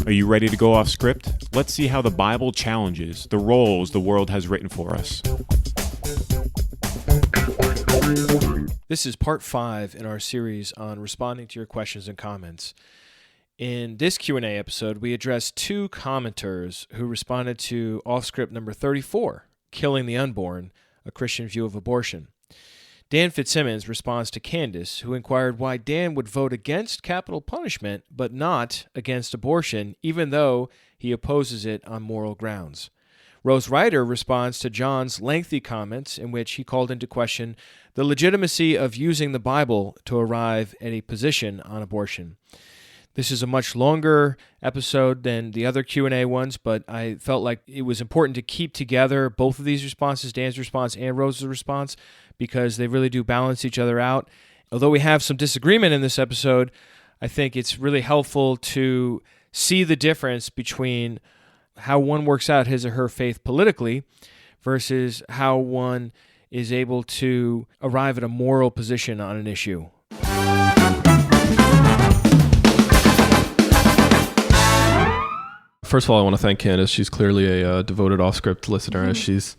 Are you ready to go off script? Let's see how the Bible challenges the roles the world has written for us. This is part 5 in our series on responding to your questions and comments. In this Q&A episode, we addressed 2 commenters who responded to off-script number 34, Killing the Unborn, a Christian View of Abortion. Dan Fitzsimmons responds to Candace, who inquired why Dan would vote against capital punishment but not against abortion, even though he opposes it on moral grounds. Rose Ryder responds to John's lengthy comments in which he called into question the legitimacy of using the Bible to arrive at a position on abortion. This is a much longer episode than the other Q&A ones, but I felt like it was important to keep together both of these responses, Dan's response and Rose's response, because they really do balance each other out. Although we have some disagreement in this episode, I think it's really helpful to see the difference between how one works out his or her faith politically versus how one is able to arrive at a moral position on an issue. First of all, I want to thank Candace. She's clearly a devoted off-script listener, as she's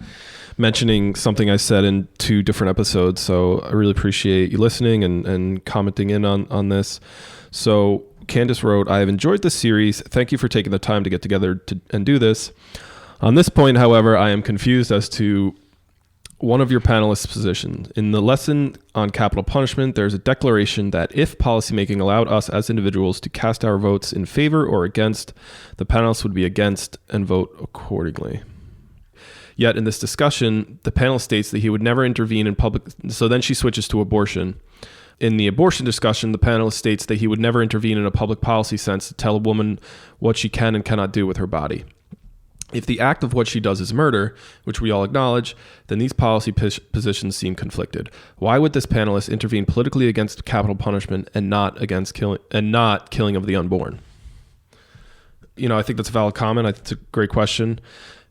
mentioning something I said in 2 different episodes. So I really appreciate you listening and commenting in on this. So Candace wrote, I have enjoyed this series. Thank you for taking the time to get together and do this. On this point, however, I am confused as to one of your panelists' positions. In the lesson on capital punishment, there's a declaration that if policymaking allowed us as individuals to cast our votes in favor or against, the panelists would be against and vote accordingly. Yet in this discussion, the panel states that he would never intervene in public. So then she switches to abortion. In the abortion discussion, the panelist states that he would never intervene in a public policy sense to tell a woman what she can and cannot do with her body. If the act of what she does is murder, which we all acknowledge, then these policy positions seem conflicted. Why would this panelist intervene politically against capital punishment and not against killing of the unborn? I think that's a valid comment. I think it's a great question.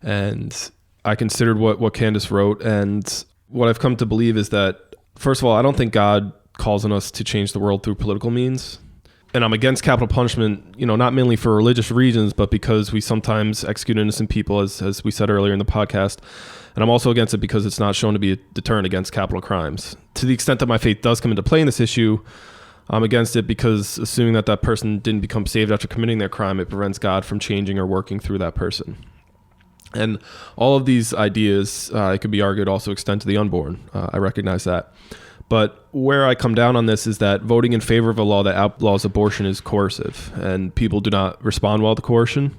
And I considered what Candace wrote. And what I've come to believe is that, first of all, I don't think God calls on us to change the world through political means. And I'm against capital punishment, not mainly for religious reasons, but because we sometimes execute innocent people, as we said earlier in the podcast. And I'm also against it because it's not shown to be a deterrent against capital crimes. To the extent that my faith does come into play in this issue, I'm against it because assuming that person didn't become saved after committing their crime, it prevents God from changing or working through that person. And all of these ideas, it could be argued, also extend to the unborn. I recognize that. But where I come down on this is that voting in favor of a law that outlaws abortion is coercive, and people do not respond well to coercion.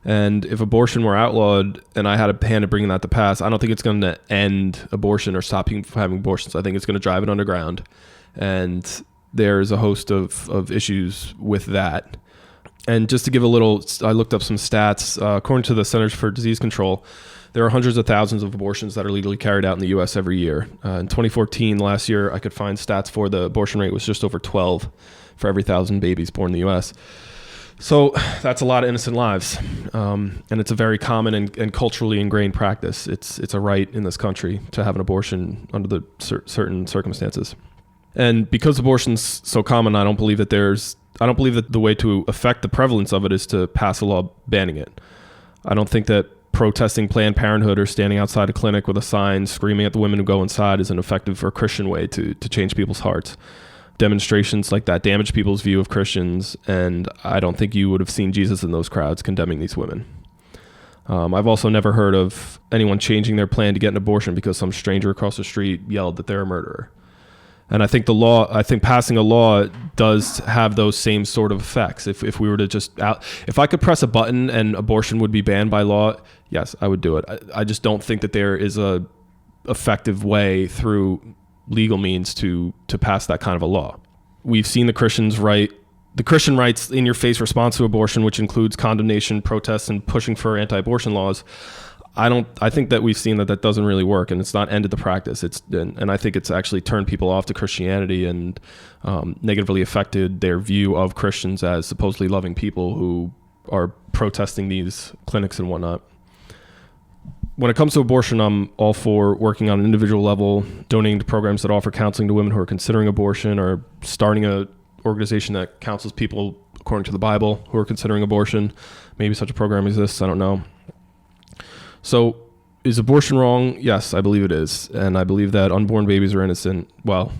And if abortion were outlawed and I had a hand in bringing that to pass, I don't think it's going to end abortion or stop people from having abortions. I think it's going to drive it underground. And there's a host of issues with that. And just to give I looked up some stats. According to the Centers for Disease Control, there are hundreds of thousands of abortions that are legally carried out in the U.S. every year. In 2014, last year, I could find stats for the abortion rate was just over 12 for every 1,000 babies born in the U.S. So that's a lot of innocent lives. And it's a very common and culturally ingrained practice. It's a right in this country to have an abortion under the certain circumstances. And because abortion's so common, I don't believe that the way to affect the prevalence of it is to pass a law banning it. I don't think that protesting Planned Parenthood or standing outside a clinic with a sign screaming at the women who go inside is an effective or Christian way to change people's hearts. Demonstrations like that damage people's view of Christians, and I don't think you would have seen Jesus in those crowds condemning these women. I've also never heard of anyone changing their plan to get an abortion because some stranger across the street yelled that they're a murderer. And I think passing a law does have those same sort of effects. If we were to if I could press a button and abortion would be banned by law, yes, I would do it. I just don't think that there is a effective way through legal means to pass that kind of a law. We've seen the Christian right's in-your-face response to abortion, which includes condemnation, protests, and pushing for anti-abortion laws. I think that we've seen that doesn't really work, and it's not ended the practice. And I think it's actually turned people off to Christianity and negatively affected their view of Christians as supposedly loving people who are protesting these clinics and whatnot. When it comes to abortion, I'm all for working on an individual level, donating to programs that offer counseling to women who are considering abortion, or starting an organization that counsels people according to the Bible who are considering abortion. Maybe such a program exists. I don't know. So is abortion wrong? Yes, I believe it is. And I believe that unborn babies are innocent. Well,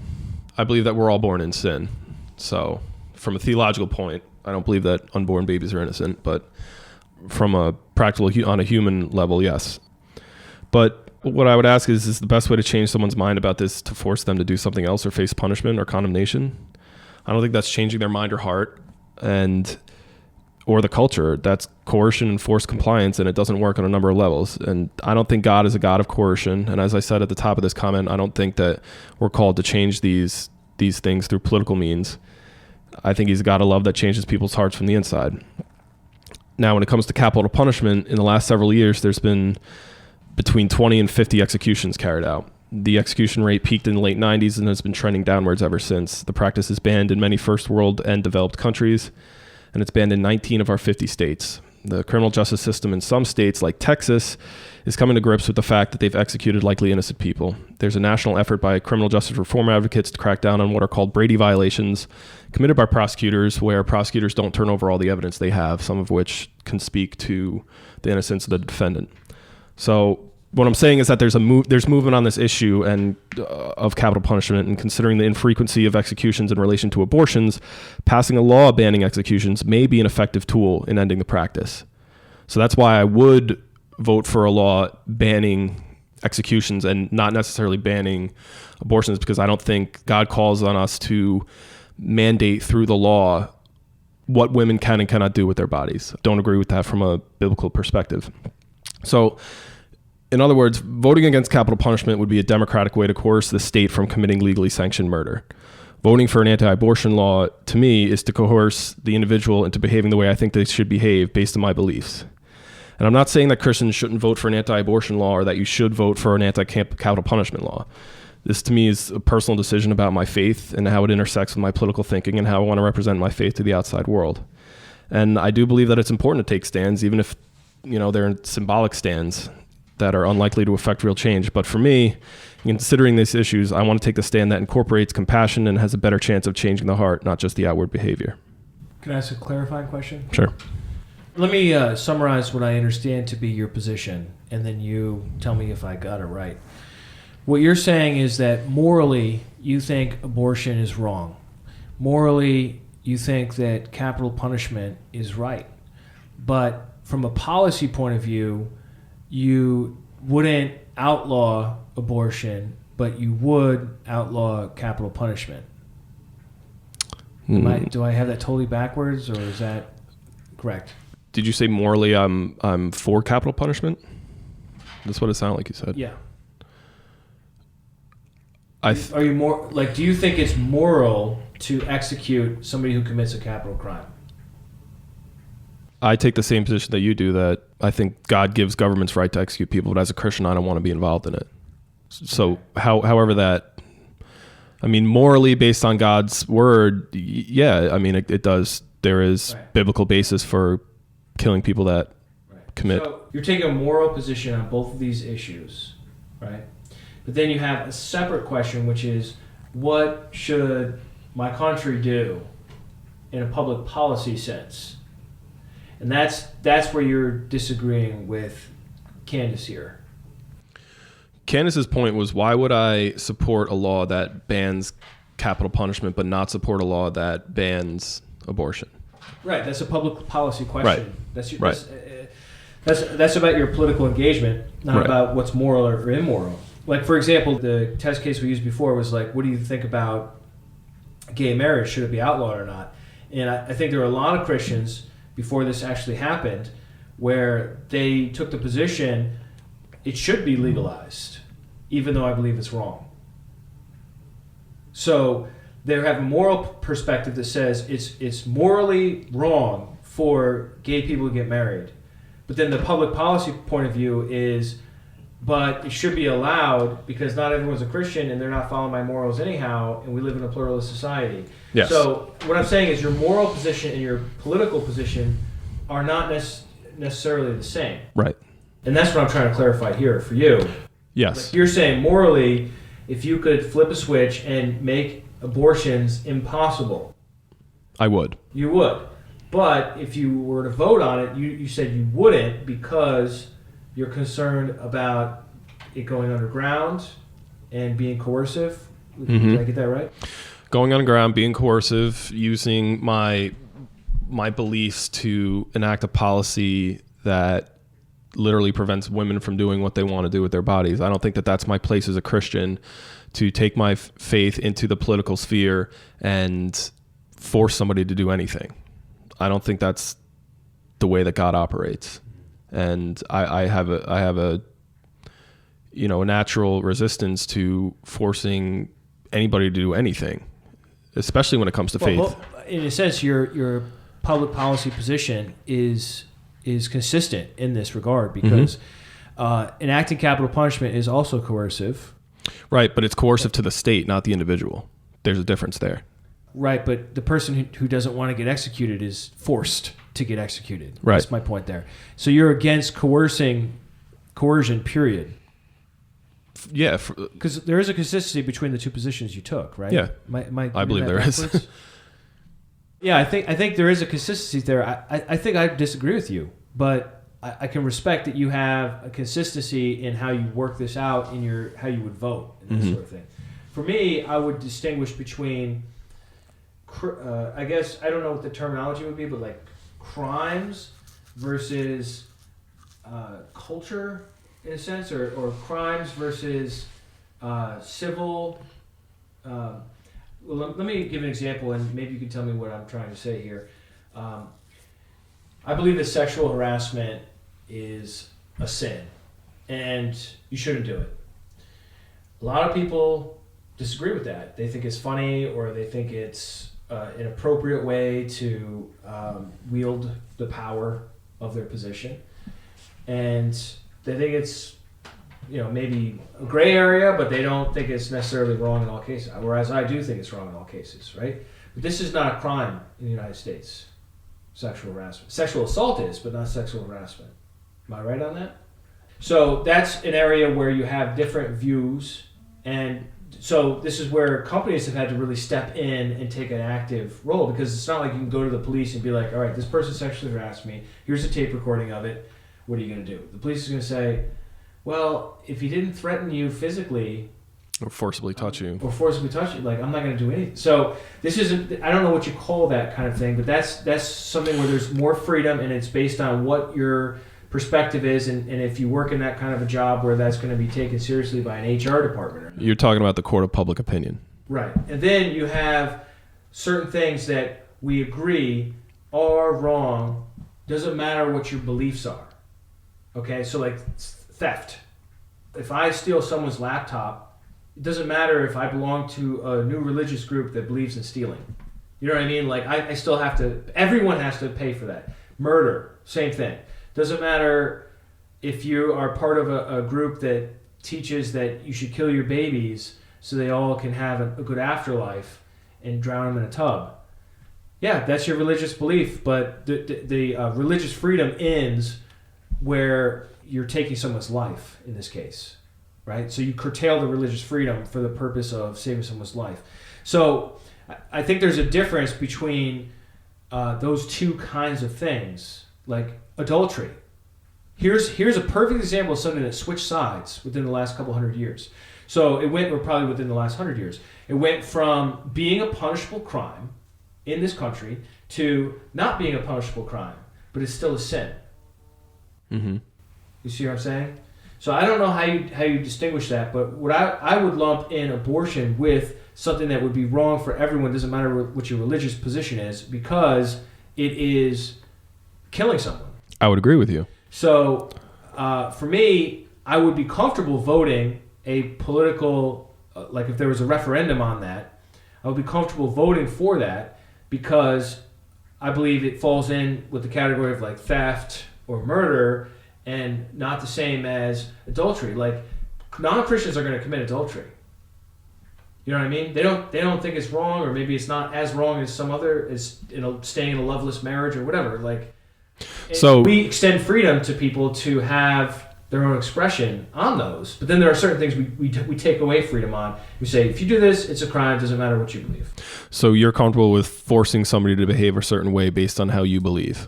I believe that we're all born in sin. So from a theological point, I don't believe that unborn babies are innocent, but from a practical, on a human level, yes. But what I would ask is the best way to change someone's mind about this to force them to do something else or face punishment or condemnation? I don't think that's changing their mind or heart or the culture. That's coercion and forced compliance, and it doesn't work on a number of levels. And I don't think God is a God of coercion. And as I said at the top of this comment, I don't think that we're called to change these things through political means. I think he's a God of love that changes people's hearts from the inside. Now, when it comes to capital punishment, in the last several years, there's been between 20 and 50 executions carried out. The execution rate peaked in the late 90s and has been trending downwards ever since. The practice is banned in many first world and developed countries, and it's banned in 19 of our 50 states. The criminal justice system in some states, like Texas, is coming to grips with the fact that they've executed likely innocent people. There's a national effort by criminal justice reform advocates to crack down on what are called Brady violations committed by prosecutors, where prosecutors don't turn over all the evidence they have, some of which can speak to the innocence of the defendant. So what I'm saying is that there's movement on this issue and of capital punishment, and considering the infrequency of executions in relation to abortions, passing a law banning executions may be an effective tool in ending the practice. So that's why I would vote for a law banning executions and not necessarily banning abortions, because I don't think God calls on us to mandate through the law what women can and cannot do with their bodies. Don't agree with that from a biblical perspective. So, in other words, voting against capital punishment would be a democratic way to coerce the state from committing legally sanctioned murder. Voting for an anti-abortion law, to me, is to coerce the individual into behaving the way I think they should behave based on my beliefs. And I'm not saying that Christians shouldn't vote for an anti-abortion law or that you should vote for an anti-capital punishment law. This, to me, is a personal decision about my faith and how it intersects with my political thinking and how I want to represent my faith to the outside world. And I do believe that it's important to take stands, even if, they're symbolic stands that are unlikely to affect real change. But for me, in considering these issues, I want to take the stand that incorporates compassion and has a better chance of changing the heart, not just the outward behavior. Can I ask a clarifying question? Sure. Let me summarize what I understand to be your position, and then you tell me if I got it right. What you're saying is that morally, you think abortion is wrong. Morally, you think that capital punishment is right. But from a policy point of view, you wouldn't outlaw abortion, but you would outlaw capital punishment. Do I have that totally backwards, or is that correct? Did you say morally I'm for capital punishment? That's what it sounded like you said. Yeah. Are you more do you think it's moral to execute somebody who commits a capital crime? I take the same position that you do, that I think God gives governments right to execute people, but as a Christian, I don't want to be involved in it. So however that, morally based on God's word, yeah, it does. There is biblical basis for killing people that commit. So you're taking a moral position on both of these issues, right? But then you have a separate question, which is, what should my country do in a public policy sense? And that's where you're disagreeing with Candace here. Candace's point was, why would I support a law that bans capital punishment but not support a law that bans abortion? Right, that's a public policy question. Right. That's about your political engagement, not about what's moral or immoral. Like, for example, the test case we used before was like, what do you think about gay marriage? Should it be outlawed or not? And I think there were a lot of Christians before this actually happened where they took the position it should be legalized, even though I believe it's wrong. So they have a moral perspective that says it's morally wrong for gay people to get married. But then the public policy point of view is, but it should be allowed because not everyone's a Christian and they're not following my morals anyhow, and we live in a pluralist society. Yes. So what I'm saying is your moral position and your political position are not necessarily the same. Right. And that's what I'm trying to clarify here for you. Yes. Like you're saying morally, if you could flip a switch and make abortions impossible, I would. You would. But if you were to vote on it, you said you wouldn't because you're concerned about it going underground and being coercive. Did I get that right? Going underground, being coercive, using my beliefs to enact a policy that literally prevents women from doing what they want to do with their bodies. I don't think that that's my place as a Christian, to take my faith into the political sphere and force somebody to do anything. I don't think that's the way that God operates. And I have a natural resistance to forcing anybody to do anything, especially when it comes to faith. Well, in a sense, your public policy position is consistent in this regard because enacting capital punishment is also coercive. Right, but it's coercive to the state, not the individual. There's a difference there. Right, but the person who doesn't want to get executed is forced to get executed. Right. That's my point there. So you're against coercion, period. Yeah. Because there is a consistency between the two positions you took, right? Yeah. I believe there is. Yeah, I think there is a consistency there. I think I disagree with you, but I can respect that you have a consistency in how you work this out in how you would vote and this sort of thing. For me, I would distinguish between, I guess, I don't know what the terminology would be, but like crimes versus culture in a sense, or crimes versus civil. Well, let me give an example, and maybe you can tell me what I'm trying to say here. I believe that sexual harassment is a sin, and you shouldn't do it. A lot of people disagree with that. They think it's funny, or they think it's an appropriate way to wield the power of their position, and they think it's maybe a gray area, but they don't think it's necessarily wrong in all cases. Whereas I do think it's wrong in all cases, right? But this is not a crime in the United States. Sexual harassment. Sexual assault is, but not sexual harassment. Am I right on that? So that's an area where you have different views, and so this is where companies have had to really step in and take an active role, because it's not like you can go to the police and be like, all right, this person sexually harassed me. Here's a tape recording of it. What are you going to do? The police is going to say, well, if he didn't threaten you physically or forcibly touch you, like, I'm not going to do anything. So this isn't, I don't know what you call that kind of thing, but that's something where there's more freedom, and it's based on what your perspective is, and if you work in that kind of a job where that's going to be taken seriously by an HR department. You're talking about the court of public opinion. Right. And then you have certain things that we agree are wrong. Doesn't matter what your beliefs are. Okay, so like theft. If I steal someone's laptop, it doesn't matter if I belong to a new religious group that believes in stealing. You know what I mean? Like I still have to, everyone has to pay for that. Murder, same thing. Doesn't matter if you are part of a group that teaches that you should kill your babies so they all can have a good afterlife and drown them in a tub. Yeah, that's your religious belief, but the religious freedom ends where you're taking someone's life in this case, right? So you curtail the religious freedom for the purpose of saving someone's life. So I think there's a difference between those two kinds of things, like adultery. Here's a perfect example of something that switched sides within the last couple hundred years. So probably within the last 100 years, it went from being a punishable crime in this country to not being a punishable crime, but it's still a sin. Mm-hmm. You see what I'm saying? So I don't know how you distinguish that, but what I would lump in abortion with something that would be wrong for everyone. Doesn't matter what your religious position is, because it is killing someone. I would agree with you. So for me, I would be comfortable voting a political, like if there was a referendum on that, I would be comfortable voting for that, because I believe it falls in with the category of like theft or murder, and not the same as adultery. Like non-Christians are going to commit adultery. You know what I mean? They don't think it's wrong, or maybe it's not as wrong as some other, as staying in a loveless marriage or whatever. Like, so we extend freedom to people to have their own expression on those. But then there are certain things we take away freedom on. We say, if you do this, it's a crime. It doesn't matter what you believe. So you're comfortable with forcing somebody to behave a certain way based on how you believe,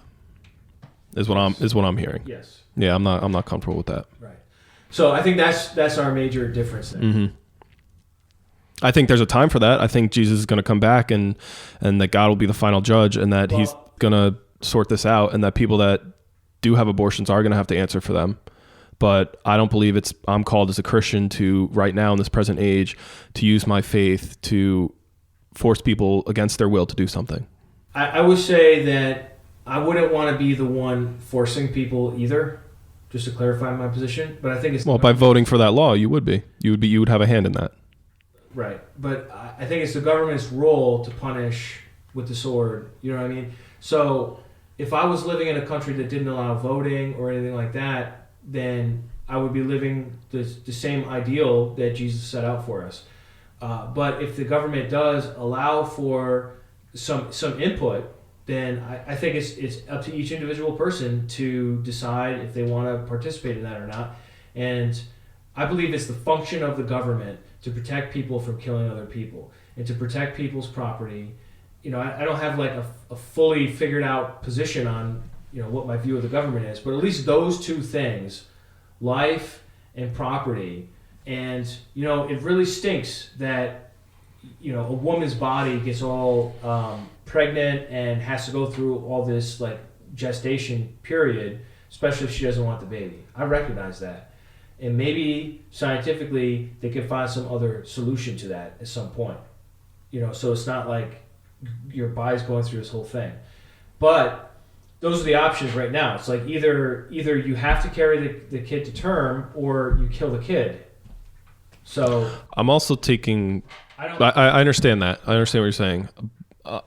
is what I'm hearing. Yes. Yeah, I'm not comfortable with that. Right. So I think that's our major difference there. Mm-hmm. I think there's a time for that. I think Jesus is going to come back and that God will be the final judge, and that he's going to sort this out, and that people that do have abortions are going to have to answer for them. But I don't believe I'm called as a Christian to, right now in this present age, to use my faith to force people against their will to do something. I would say that I wouldn't want to be the one forcing people either, just to clarify my position. But I think it's... Well, by voting for that law, you would be. You would have a hand in that. Right. But I think it's the government's role to punish with the sword. You know what I mean? So if I was living in a country that didn't allow voting or anything like that, then I would be living the same ideal that Jesus set out for us. But if the government does allow for some input, then I think it's up to each individual person to decide if they want to participate in that or not. And I believe it's the function of the government to protect people from killing other people and to protect people's property. You know, I don't have like a fully figured out position on, you know, what my view of the government is, but at least those two things, life and property. And, you know, it really stinks that, you know, a woman's body gets all pregnant and has to go through all this like gestation period, especially if she doesn't want the baby. I recognize that. And maybe scientifically they can find some other solution to that at some point. You know, so it's not like your body's going through this whole thing. But those are the options right now. It's like either you have to carry the kid to term or you kill the kid. So I'm also taking... I understand that. I understand what you're saying.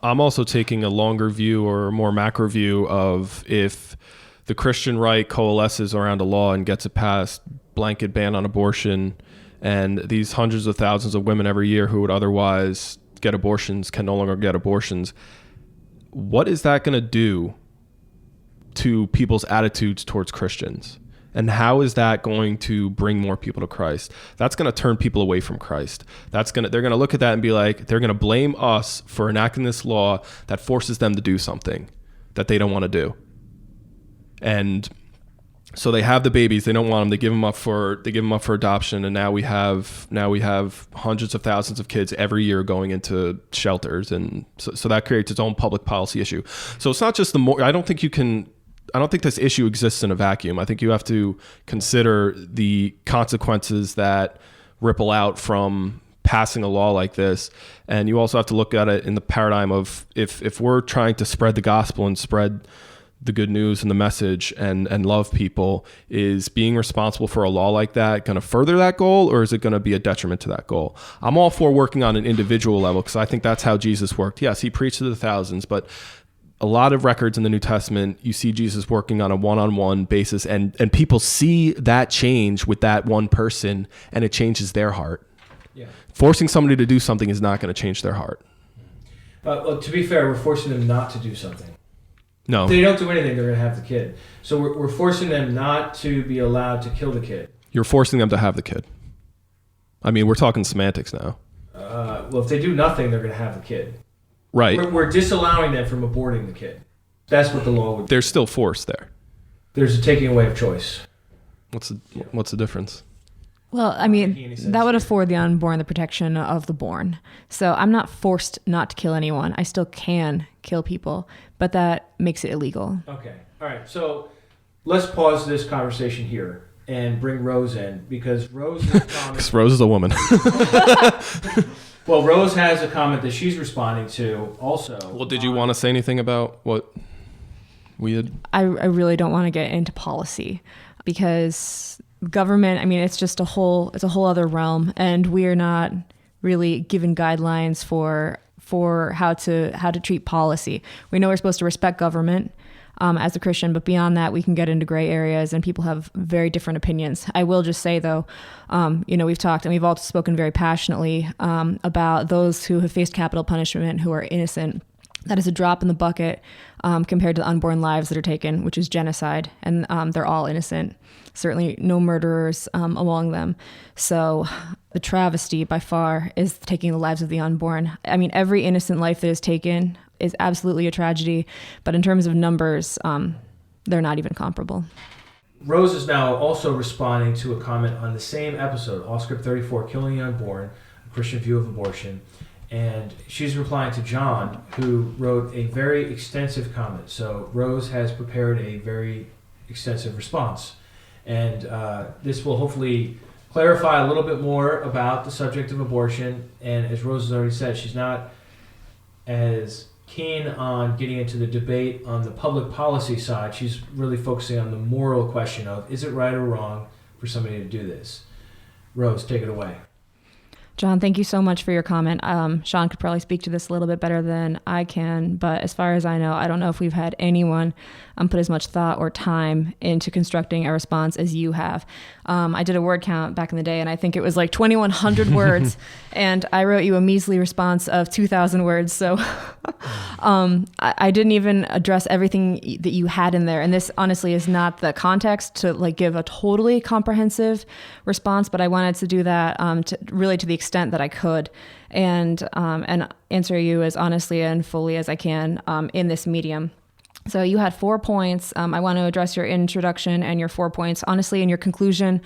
I'm also taking a longer view or a more macro view of if the Christian right coalesces around a law and gets it passed, blanket ban on abortion, and these hundreds of thousands of women every year who would otherwise get abortions can no longer get abortions. What is that going to do to people's attitudes towards Christians? And how is that going to bring more people to Christ? That's going to turn people away from Christ. They're going to look at that and be like, they're going to blame us for enacting this law that forces them to do something that they don't want to do. And so they have the babies, they don't want them, they give them up for adoption, and now we have hundreds of thousands of kids every year going into shelters, and so that creates its own public policy issue. So it's not just I don't think this issue exists in a vacuum. I think you have to consider the consequences that ripple out from passing a law like this. And you also have to look at it in the paradigm of if we're trying to spread the gospel and spread the good news and the message and love people, is being responsible for a law like that going to further that goal, or is it going to be a detriment to that goal? I'm all for working on an individual level because I think that's how Jesus worked. Yes, he preached to the thousands, but a lot of records in the New Testament, you see Jesus working on a one-on-one basis, and people see that change with that one person, and it changes their heart. Yeah. Forcing somebody to do something is not going to change their heart. Well, to be fair, we're forcing them not to do something. No. If they don't do anything, they're going to have the kid. So we're forcing them not to be allowed to kill the kid. You're forcing them to have the kid. I mean, we're talking semantics now. Well, if they do nothing, they're going to have the kid. Right. We're disallowing them from aborting the kid. That's what the law would do. There's still force there. There's a taking away of choice. What's the difference? Well, I mean, that would afford the unborn the protection of the born. So I'm not forced not to kill anyone. I still can kill people, but that makes it illegal. Okay. All right. So let's pause this conversation here and bring Rose in, because Rose is because Rose is a woman. Well, Rose has a comment that she's responding to also. Well, did you want to say anything about what we had? I really don't want to get into policy, because government, I mean, it's just a whole other realm, and we're not really given guidelines for how to treat policy. We know we're supposed to respect government as a Christian, but beyond that, we can get into gray areas, and people have very different opinions. I will just say, though, we've talked and we've all spoken very passionately about those who have faced capital punishment who are innocent. That is a drop in the bucket compared to the unborn lives that are taken, which is genocide. And they're all innocent. Certainly no murderers among them. So the travesty by far is taking the lives of the unborn. I mean, every innocent life that is taken is absolutely a tragedy. But in terms of numbers, they're not even comparable. Rose is now also responding to a comment on the same episode, Off Script 34, Killing the Unborn, a Christian View of Abortion. And she's replying to John, who wrote a very extensive comment. So Rose has prepared a very extensive response. And this will hopefully clarify a little bit more about the subject of abortion. And as Rose has already said, she's not as keen on getting into the debate on the public policy side. She's really focusing on the moral question of, is it right or wrong for somebody to do this? Rose, take it away. John, thank you so much for your comment. Sean could probably speak to this a little bit better than I can, but as far as I know, I don't know if we've had anyone put as much thought or time into constructing a response as you have. I did a word count back in the day, and I think it was like 2,100 words, and I wrote you a measly response of 2,000 words. So I didn't even address everything that you had in there, and this honestly is not the context to like give a totally comprehensive response, but I wanted to do that to the extent that I could, and answer you as honestly and fully as I can in this medium. So you had 4 points. I want to address your introduction and your 4 points. Honestly, in your conclusion,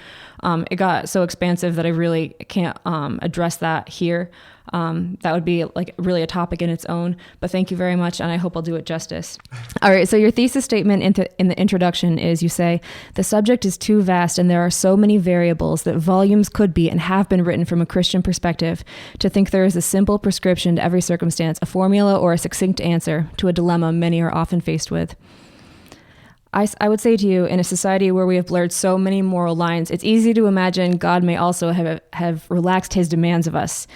it got so expansive that I really can't address that here. That would be like really a topic in its own, but thank you very much, and I hope I'll do it justice. All right, so your thesis statement in the introduction is, you say, the subject is too vast and there are so many variables that volumes could be and have been written from a Christian perspective to think there is a simple prescription to every circumstance, a formula or a succinct answer to a dilemma many are often faced with. I would say to you, in a society where we have blurred so many moral lines, it's easy to imagine God may also have relaxed his demands of us.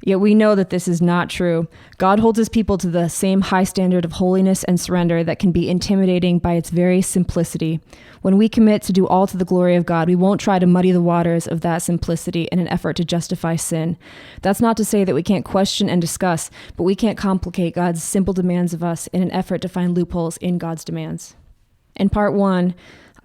Yet we know that this is not true. God holds his people to the same high standard of holiness and surrender that can be intimidating by its very simplicity. When we commit to do all to the glory of God, we won't try to muddy the waters of that simplicity in an effort to justify sin. That's not to say that we can't question and discuss, but we can't complicate God's simple demands of us in an effort to find loopholes in God's demands. In part 1,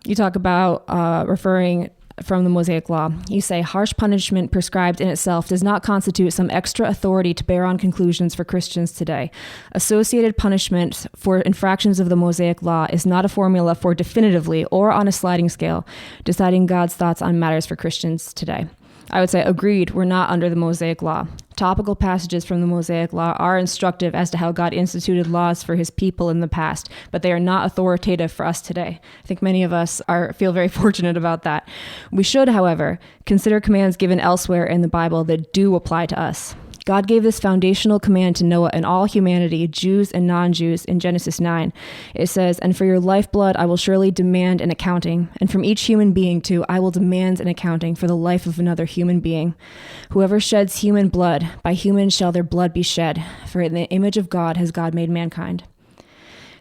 you talk about referring from the Mosaic Law. You say, harsh punishment prescribed in itself does not constitute some extra authority to bear on conclusions for Christians today. Associated punishment for infractions of the Mosaic Law is not a formula for definitively or on a sliding scale deciding God's thoughts on matters for Christians today. I would say, agreed, we're not under the Mosaic Law. Topical passages from the Mosaic Law are instructive as to how God instituted laws for his people in the past, but they are not authoritative for us today. I think many of us feel very fortunate about that. We should, however, consider commands given elsewhere in the Bible that do apply to us. God gave this foundational command to Noah and all humanity, Jews and non-Jews, in Genesis 9. It says, and for your lifeblood I will surely demand an accounting, and from each human being too I will demand an accounting for the life of another human being. Whoever sheds human blood, by human shall their blood be shed, for in the image of God has God made mankind.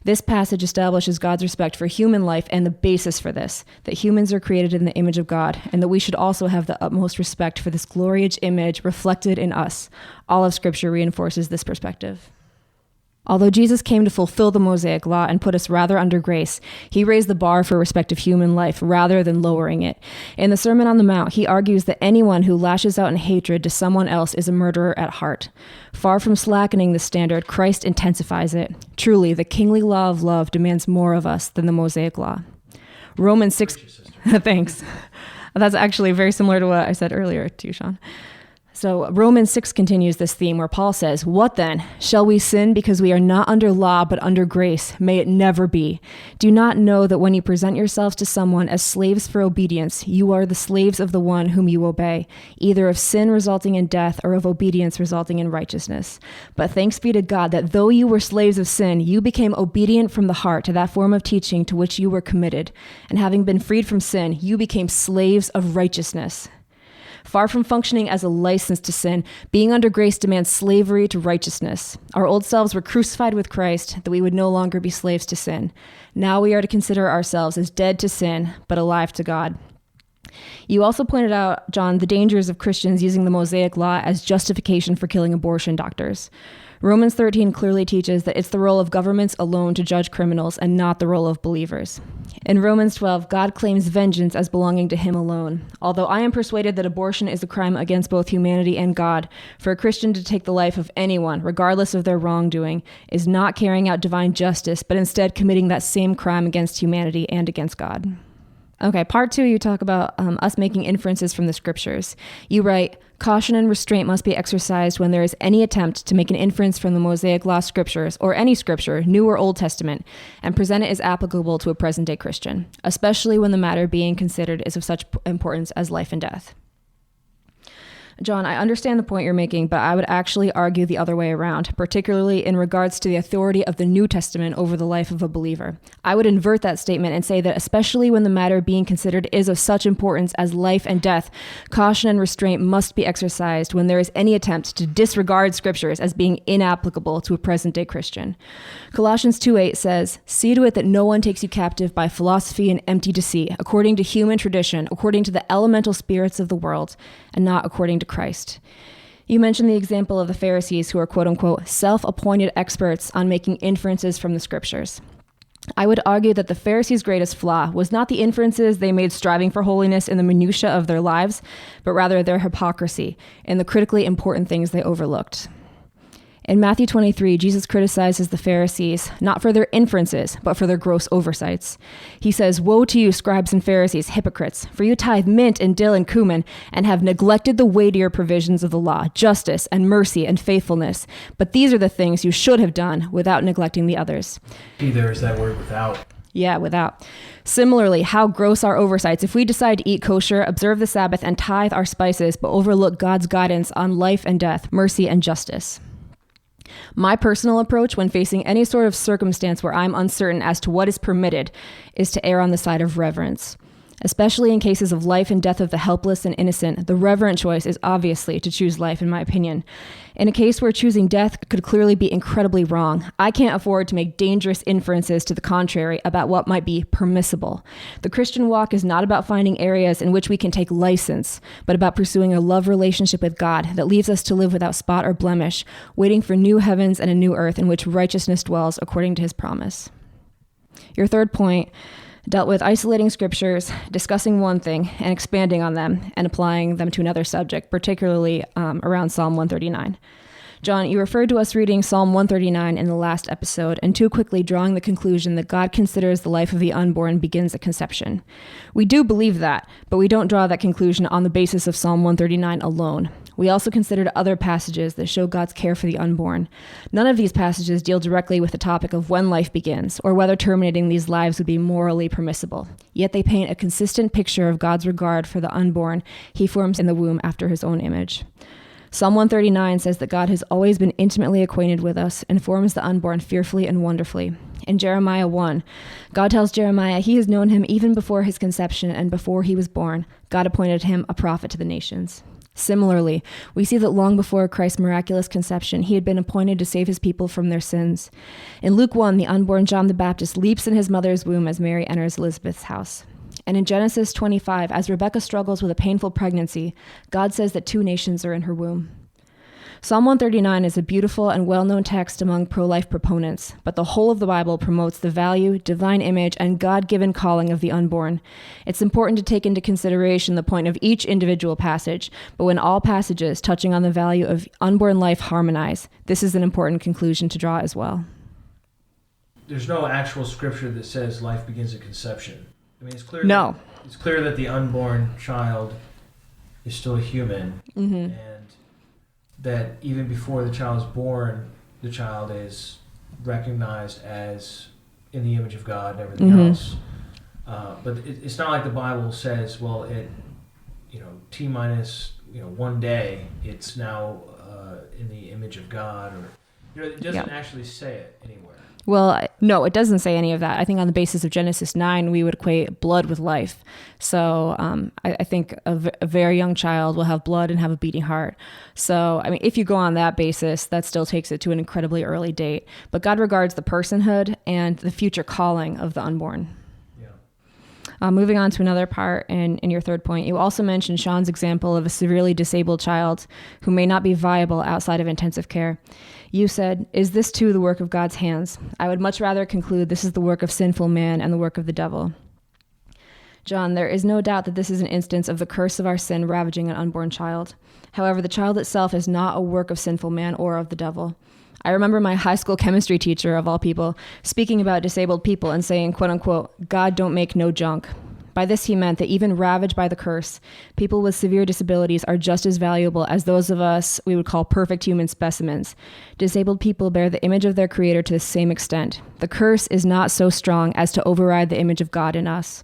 This passage establishes God's respect for human life and the basis for this, that humans are created in the image of God, and that we should also have the utmost respect for this glorious image reflected in us. All of Scripture reinforces this perspective. Although Jesus came to fulfill the Mosaic Law and put us rather under grace, he raised the bar for respect of human life rather than lowering it. In the Sermon on the Mount, he argues that anyone who lashes out in hatred to someone else is a murderer at heart. Far from slackening the standard, Christ intensifies it. Truly, the kingly law of love demands more of us than the Mosaic Law. Romans 6... Thanks. That's actually very similar to what I said earlier to you, Sean. So Romans 6 continues this theme where Paul says, what then? Shall we sin because we are not under law but under grace? May it never be. Do you not know that when you present yourselves to someone as slaves for obedience, you are the slaves of the one whom you obey, either of sin resulting in death or of obedience resulting in righteousness? But thanks be to God that though you were slaves of sin, you became obedient from the heart to that form of teaching to which you were committed. And having been freed from sin, you became slaves of righteousness. Far from functioning as a license to sin, being under grace demands slavery to righteousness. Our old selves were crucified with Christ, that we would no longer be slaves to sin. Now we are to consider ourselves as dead to sin, but alive to God. You also pointed out, John, the dangers of Christians using the Mosaic Law as justification for killing abortion doctors. Romans 13 clearly teaches that it's the role of governments alone to judge criminals and not the role of believers. In Romans 12, God claims vengeance as belonging to him alone. Although I am persuaded that abortion is a crime against both humanity and God, for a Christian to take the life of anyone, regardless of their wrongdoing, is not carrying out divine justice, but instead committing that same crime against humanity and against God. Okay, part 2, you talk about us making inferences from the scriptures. You write, caution and restraint must be exercised when there is any attempt to make an inference from the Mosaic Law scriptures, or any scripture, New or Old Testament, and present it as applicable to a present-day Christian, especially when the matter being considered is of such importance as life and death. John, I understand the point you're making, but I would actually argue the other way around, particularly in regards to the authority of the New Testament over the life of a believer. I would invert that statement and say that especially when the matter being considered is of such importance as life and death, caution and restraint must be exercised when there is any attempt to disregard scriptures as being inapplicable to a present-day Christian. Colossians 2:8 says, "See to it that no one takes you captive by philosophy and empty deceit, according to human tradition, according to the elemental spirits of the world, and not according to Christ." You mentioned the example of the Pharisees who are quote-unquote self-appointed experts on making inferences from the scriptures. I would argue that the Pharisees' greatest flaw was not the inferences they made striving for holiness in the minutiae of their lives, but rather their hypocrisy in the critically important things they overlooked. In Matthew 23, Jesus criticizes the Pharisees, not for their inferences, but for their gross oversights. He says, "Woe to you, scribes and Pharisees, hypocrites, for you tithe mint and dill and cumin, and have neglected the weightier provisions of the law, justice and mercy and faithfulness. But these are the things you should have done without neglecting the others." There is that word without. Yeah, without. Similarly, how gross our oversights if we decide to eat kosher, observe the Sabbath, and tithe our spices, but overlook God's guidance on life and death, mercy and justice. My personal approach when facing any sort of circumstance where I'm uncertain as to what is permitted is to err on the side of reverence. Especially in cases of life and death of the helpless and innocent, the reverent choice is obviously to choose life, in my opinion. In a case where choosing death could clearly be incredibly wrong, I can't afford to make dangerous inferences to the contrary about what might be permissible. The Christian walk is not about finding areas in which we can take license, but about pursuing a love relationship with God that leaves us to live without spot or blemish, waiting for new heavens and a new earth in which righteousness dwells according to his promise. Your third point dealt with isolating scriptures, discussing one thing, and expanding on them, and applying them to another subject, particularly around Psalm 139. John, you referred to us reading Psalm 139 in the last episode, and too quickly drawing the conclusion that God considers the life of the unborn begins at conception. We do believe that, but we don't draw that conclusion on the basis of Psalm 139 alone. We also considered other passages that show God's care for the unborn. None of these passages deal directly with the topic of when life begins, or whether terminating these lives would be morally permissible. Yet they paint a consistent picture of God's regard for the unborn he forms in the womb after his own image. Psalm 139 says that God has always been intimately acquainted with us and forms the unborn fearfully and wonderfully. In Jeremiah 1, God tells Jeremiah he has known him even before his conception, and before he was born, God appointed him a prophet to the nations. Similarly, we see that long before Christ's miraculous conception, he had been appointed to save his people from their sins. In Luke 1, the unborn John the Baptist leaps in his mother's womb as Mary enters Elizabeth's house. And in Genesis 25, as Rebekah struggles with a painful pregnancy, God says that 2 nations are in her womb. Psalm 139 is a beautiful and well-known text among pro-life proponents, but the whole of the Bible promotes the value, divine image, and God-given calling of the unborn. It's important to take into consideration the point of each individual passage, but when all passages touching on the value of unborn life harmonize, this is an important conclusion to draw as well. There's no actual scripture that says life begins at conception. I mean, it's clear. No. It's clear that the unborn child is still a human, and that even before the child is born, the child is recognized as in the image of God and everything else. But it's not like the Bible says, well, it, T minus 1 day, it's now in the image of God, or it doesn't actually say it anywhere. Well, no, it doesn't say any of that. I think on the basis of Genesis 9, we would equate blood with life. So I think a very young child will have blood and have a beating heart. So, I mean, if you go on that basis, that still takes it to an incredibly early date. But God regards the personhood and the future calling of the unborn. Moving on to another part in your third point, you also mentioned Sean's example of a severely disabled child who may not be viable outside of intensive care. You said, "Is this too the work of God's hands? I would much rather conclude this is the work of sinful man and the work of the devil." John, there is no doubt that this is an instance of the curse of our sin ravaging an unborn child. However, the child itself is not a work of sinful man or of the devil. I remember my high school chemistry teacher, of all people, speaking about disabled people and saying, quote unquote, "God don't make no junk." By this he meant that even ravaged by the curse, people with severe disabilities are just as valuable as those of us we would call perfect human specimens. Disabled people bear the image of their creator to the same extent. The curse is not so strong as to override the image of God in us.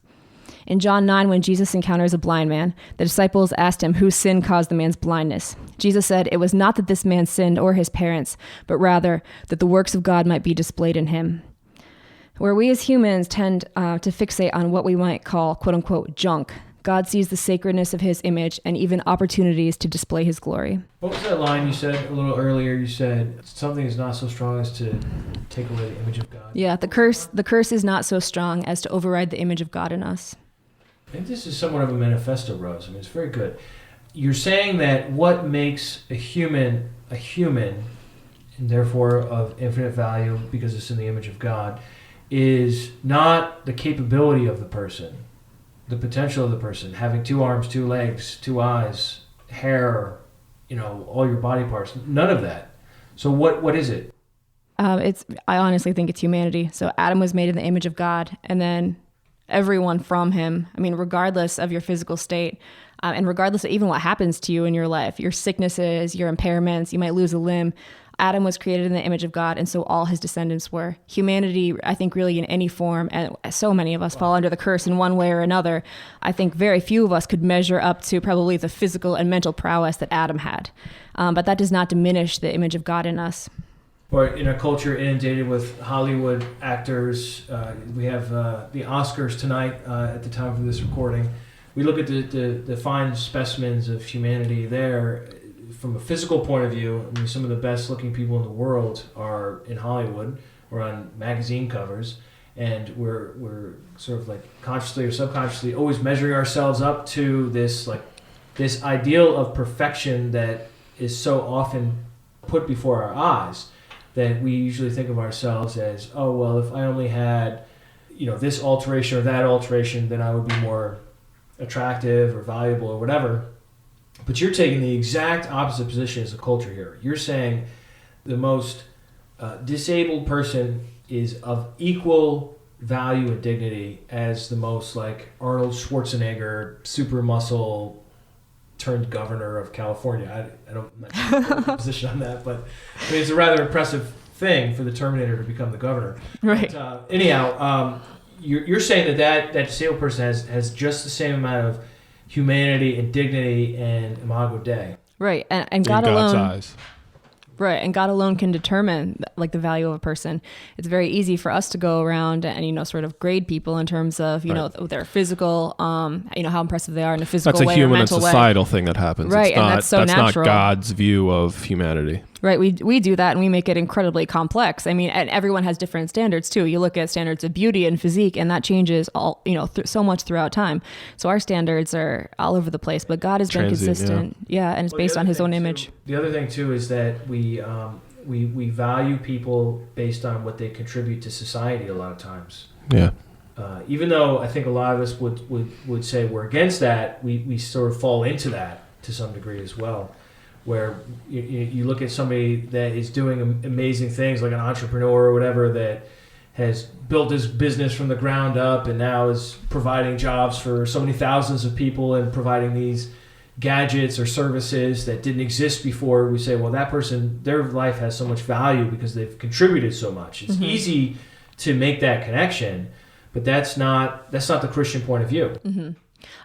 In John 9, when Jesus encounters a blind man, the disciples asked him whose sin caused the man's blindness. Jesus said, "It was not that this man sinned or his parents, but rather that the works of God might be displayed in him." Where we as humans tend to fixate on what we might call, quote unquote, junk, God sees the sacredness of his image and even opportunities to display his glory. What was that line you said a little earlier? You said something is not so strong as to take away the image of God. Yeah, the curse is not so strong as to override the image of God in us. I think this is somewhat of a manifesto, Rose. I mean, it's very good. You're saying that what makes a human, and therefore of infinite value because it's in the image of God, is not the capability of the person, the potential of the person, having 2 arms, 2 legs, 2 eyes, hair, all your body parts, none of that. So what is it? I honestly think it's humanity. So Adam was made in the image of God, and then everyone from him, regardless of your physical state, and regardless of even what happens to you in your life, your sicknesses, your impairments, you might lose a limb. Adam was created in the image of God, and so all his descendants were. Humanity, I think, really in any form, and so many of us fall under the curse in one way or another. I think very few of us could measure up to probably the physical and mental prowess that Adam had. But that does not diminish the image of God in us. Or in a culture inundated with Hollywood actors, we have the Oscars tonight at the time of this recording. We look at the fine specimens of humanity there. From a physical point of view, some of the best looking people in the world are in Hollywood or on magazine covers, and we're sort of like consciously or subconsciously always measuring ourselves up to this ideal of perfection that is so often put before our eyes that we usually think of ourselves as, oh well, if I only had this alteration or that alteration, then I would be more attractive or valuable or whatever. But you're taking the exact opposite position as a culture here. You're saying the most disabled person is of equal value and dignity as the most like Arnold Schwarzenegger, super muscle turned governor of California. I'm not sure the position on that, but it's a rather impressive thing for the Terminator to become the governor. Right. But, anyhow, you're saying that disabled person has just the same amount of humanity and dignity and imago Dei. Right, and God alone. Eyes. Right, and God alone can determine the value of a person. It's very easy for us to go around and sort of grade people in terms of their physical, how impressive they are in a physical way. That's a human or and mental societal way. thing that happens. Right, it's not, and that's so that's natural. not God's view of humanity. Right, we do that and we make it incredibly complex. And everyone has different standards too. You look at standards of beauty and physique, and that changes all so much throughout time. So our standards are all over the place, but God has been consistent, and it's based on His own image. The other thing too is that we value people based on what they contribute to society a lot of times. Yeah. Even though I think a lot of us would say we're against that, we sort of fall into that to some degree as well. Where you look at somebody that is doing amazing things, like an entrepreneur or whatever, that has built his business from the ground up and now is providing jobs for so many thousands of people and providing these gadgets or services that didn't exist before. We say, well, that person, their life has so much value because they've contributed so much. It's easy to make that connection, but that's not the Christian point of view. Mm-hmm.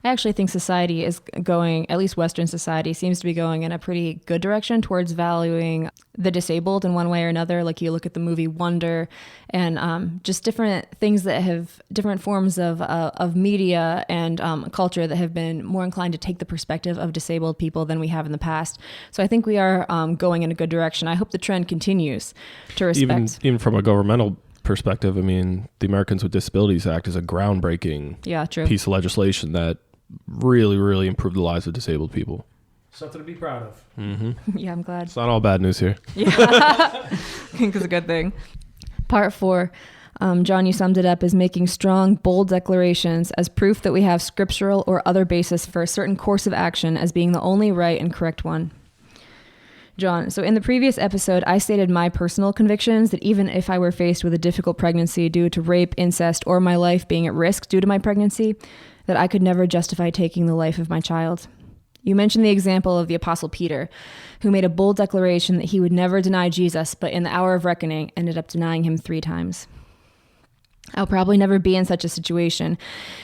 I actually think society is going, at least Western society, seems to be going in a pretty good direction towards valuing the disabled in one way or another. Like you look at the movie Wonder and just different things that have different forms of media and culture that have been more inclined to take the perspective of disabled people than we have in the past. So I think we are going in a good direction. I hope the trend continues to respect. Even from a governmental perspective, I mean, the Americans with Disabilities Act is a groundbreaking piece of legislation that really, really improved the lives of disabled people. Something to be proud of. Mm-hmm. Yeah, I'm glad. It's not all bad news here. Yeah, I think it's a good thing. Part 4. John, you summed it up as making strong, bold declarations as proof that we have scriptural or other basis for a certain course of action as being the only right and correct one. John, so in the previous episode, I stated my personal convictions that even if I were faced with a difficult pregnancy due to rape, incest, or my life being at risk due to my pregnancy, that I could never justify taking the life of my child. You mentioned the example of the Apostle Peter, who made a bold declaration that he would never deny Jesus, but in the hour of reckoning ended up denying him 3 times. I'll probably never be in such a situation,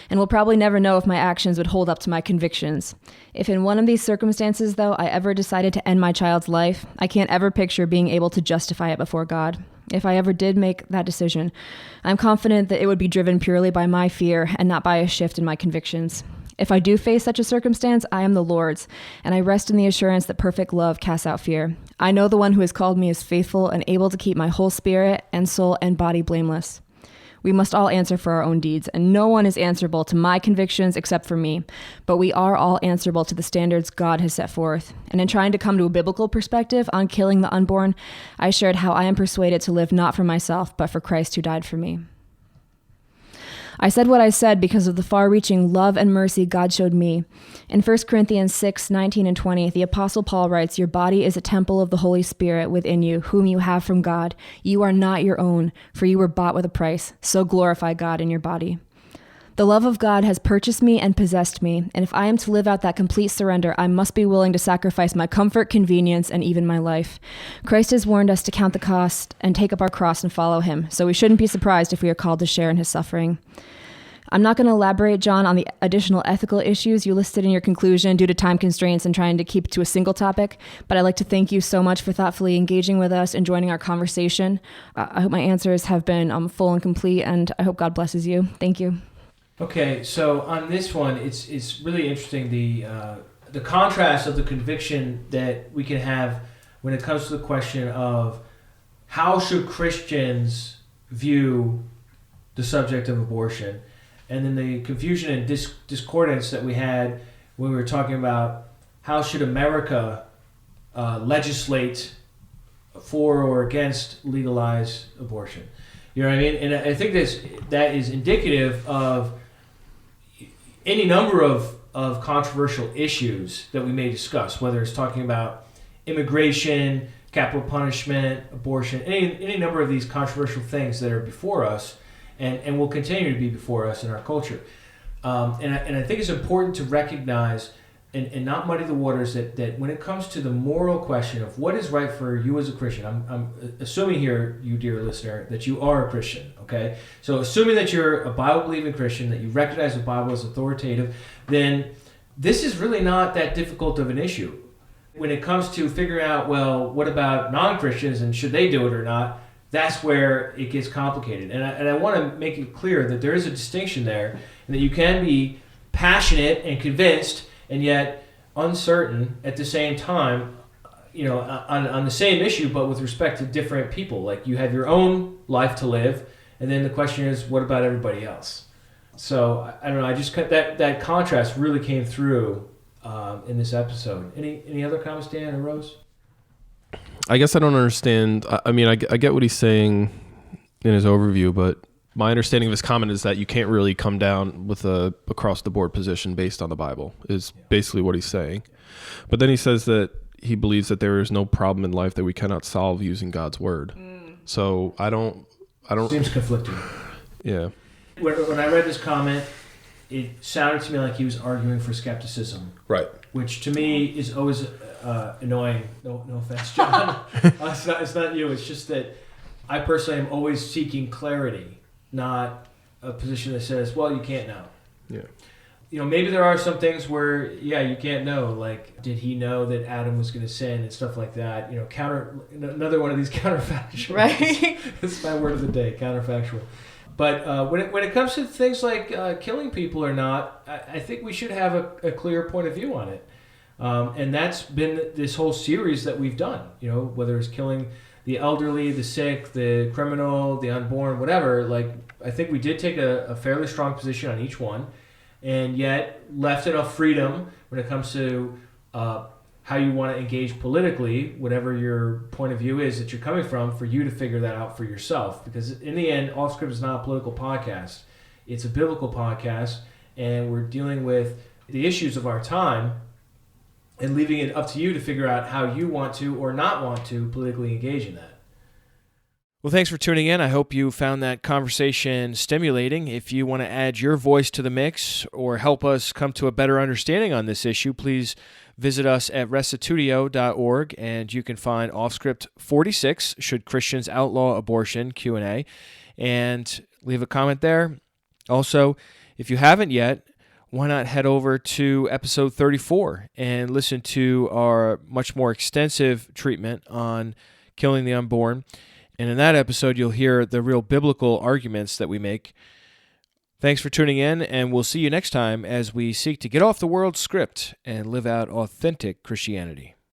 and will probably never know if my actions would hold up to my convictions. If in one of these circumstances, though, I ever decided to end my child's life, I can't ever picture being able to justify it before God. If I ever did make that decision, I'm confident that it would be driven purely by my fear and not by a shift in my convictions. If I do face such a circumstance, I am the Lord's, and I rest in the assurance that perfect love casts out fear. I know the one who has called me is faithful and able to keep my whole spirit and soul and body blameless. We must all answer for our own deeds, and no one is answerable to my convictions except for me. But we are all answerable to the standards God has set forth. And in trying to come to a biblical perspective on killing the unborn, I shared how I am persuaded to live not for myself, but for Christ who died for me. I said what I said because of the far-reaching love and mercy God showed me. In 1 Corinthians 6:19 and 20, the Apostle Paul writes, "Your body is a temple of the Holy Spirit within you, whom you have from God. You are not your own, for you were bought with a price. So glorify God in your body." The love of God has purchased me and possessed me, and if I am to live out that complete surrender, I must be willing to sacrifice my comfort, convenience, and even my life. Christ has warned us to count the cost and take up our cross and follow him, so we shouldn't be surprised if we are called to share in his suffering. I'm not going to elaborate, John, on the additional ethical issues you listed in your conclusion due to time constraints and trying to keep to a single topic, but I'd like to thank you so much for thoughtfully engaging with us and joining our conversation. I hope my answers have been full and complete, and I hope God blesses you. Thank you. Okay, so on this one, it's really interesting, the contrast of the conviction that we can have when it comes to the question of how should Christians view the subject of abortion, and then the confusion and discordance that we had when we were talking about how should America legislate for or against legalized abortion. You know what I mean? And I think that is indicative of any number of controversial issues that we may discuss, whether it's talking about immigration, capital punishment, abortion, any number of these controversial things that are before us and will continue to be before us in our culture. And I think it's important to recognize and not muddy the waters that when it comes to the moral question of what is right for you as a Christian, I'm assuming here, you dear listener, that you are a Christian, okay? So assuming that you're a Bible-believing Christian, that you recognize the Bible as authoritative, then this is really not that difficult of an issue. When it comes to figuring out, well, what about non-Christians and should they do it or not, that's where it gets complicated. And I want to make it clear that there is a distinction there and that you can be passionate and convinced and yet uncertain at the same time, on the same issue, but with respect to different people. Like you have your own life to live, and then the question is, what about everybody else? So I don't know. I just that contrast really came through in this episode. Any other comments, Dan or Rose? I guess I don't understand. I mean, I get what he's saying in his overview, but my understanding of his comment is that you can't really come down with a across-the-board position based on the Bible, is basically what he's saying. But then he says that he believes that there is no problem in life that we cannot solve using God's word. So I don't... Seems conflicting. Yeah. When I read this comment, it sounded to me like he was arguing for skepticism. Right. Which to me is always annoying. No offense, John. It's not you. It's just that I personally am always seeking clarity, not a position that says, well, you can't know. Yeah. Maybe there are some things where, you can't know. Like, did he know that Adam was going to sin and stuff like that? Another one of these counterfactual. Right. That's my word of the day, counterfactual. But when it comes to things like killing people or not, I think we should have a clear point of view on it. And that's been this whole series that we've done, whether it's killing the elderly, the sick, the criminal, the unborn, whatever. Like, I think we did take a fairly strong position on each one, and yet left enough freedom when it comes to how you want to engage politically, whatever your point of view is that you're coming from, for you to figure that out for yourself. Because in the end, Off Script is not a political podcast. It's a biblical podcast, and we're dealing with the issues of our time and leaving it up to you to figure out how you want to or not want to politically engage in that. Well, thanks for tuning in. I hope you found that conversation stimulating. If you want to add your voice to the mix or help us come to a better understanding on this issue, please visit us at restitutio.org, and you can find Offscript 46, Should Christians Outlaw Abortion, Q&A, and leave a comment there. Also, if you haven't yet, why not head over to episode 34 and listen to our much more extensive treatment on killing the unborn. And in that episode, you'll hear the real biblical arguments that we make. Thanks for tuning in, and we'll see you next time as we seek to get off the world script and live out authentic Christianity.